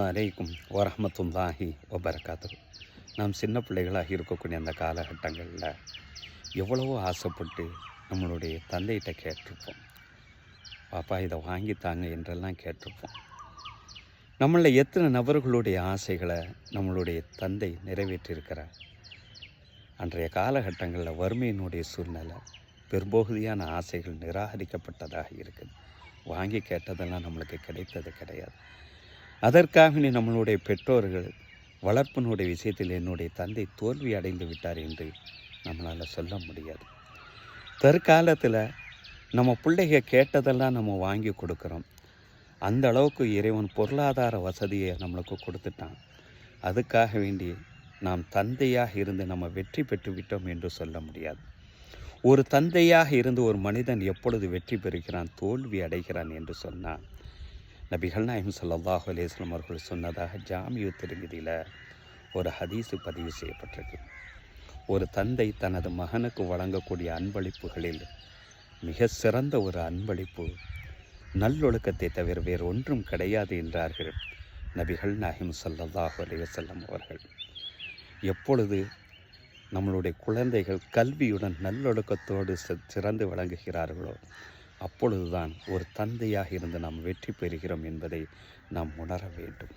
அலைக்கும் வரஹ்மத்துல்லாஹி வபரகாத்துஹு. நாம் சின்ன பிள்ளைகளாக இருக்கக்கூடிய அந்த காலகட்டங்களில் எவ்வளவோ ஆசைப்பட்டு நம்மளுடைய தந்தைகிட்ட கேட்டிருப்போம். பாப்பா இதை வாங்கித்தாங்க என்றெல்லாம் கேட்டிருப்போம். நம்மளில் எத்தனை நபர்களுடைய ஆசைகளை நம்மளுடைய தந்தை நிறைவேற்றியிருக்கிறார். அன்றைய காலகட்டங்களில் வறுமையினுடைய சூழ்நிலை பெரும்பகுதியான ஆசைகள் நிராகரிக்கப்பட்டதாக இருக்குது. வாங்கி கேட்டதெல்லாம் நம்மளுக்கு கிடைத்தது கிடையாது. அதற்காக நம்மளுடைய பெற்றோர்கள் வளர்ப்பினுடைய விஷயத்தில் என்னுடைய தந்தை தோல்வி அடைந்து விட்டார் என்று நம்மளால் சொல்ல முடியாது. தற்காலத்தில் நம்ம பிள்ளைங்க கேட்டதெல்லாம் நம்ம வாங்கி கொடுக்குறோம். அந்த அளவுக்கு இறைவன் பொருளாதார வசதியை நம்மளுக்கு கொடுத்துட்டான். அதுக்காக வேண்டி நாம் தந்தையாக இருந்து நம்ம வெற்றி பெற்று விட்டோம் என்று சொல்ல முடியாது. ஒரு தந்தையாக இருந்து ஒரு மனிதன் எப்பொழுது வெற்றி பெறுகிறான், தோல்வி அடைகிறான் என்று சொன்னான் நபிகள் நாயகம் ஸல்லல்லாஹு அலைஹி வஸல்லம் அவர்கள் சொன்னதாக ஜாமிஉ திர்மிதியில் ஒரு ஹதீஸு பதிவு செய்யப்பட்டிருக்கு. ஒரு தந்தை தனது மகனுக்கு வழங்கக்கூடிய அன்பளிப்புகளில் மிக சிறந்த ஒரு அன்பளிப்பு நல்லொழுக்கத்தை தவிர வேறு ஒன்றும் கிடையாது என்றார்கள் நபிகள் நாயகம் ஸல்லல்லாஹு அலைஹி வஸல்லம் அவர்கள். எப்பொழுது நம்மளுடைய குழந்தைகள் கல்வியுடன் நல்லொழுக்கத்தோடு சிறந்து விளங்குகிறார்களோ அப்பொழுதுதான் ஒரு தந்தையாக இருந்து நாம் வெற்றி பெறுகிறோம் என்பதை நாம் உணர வேண்டும்.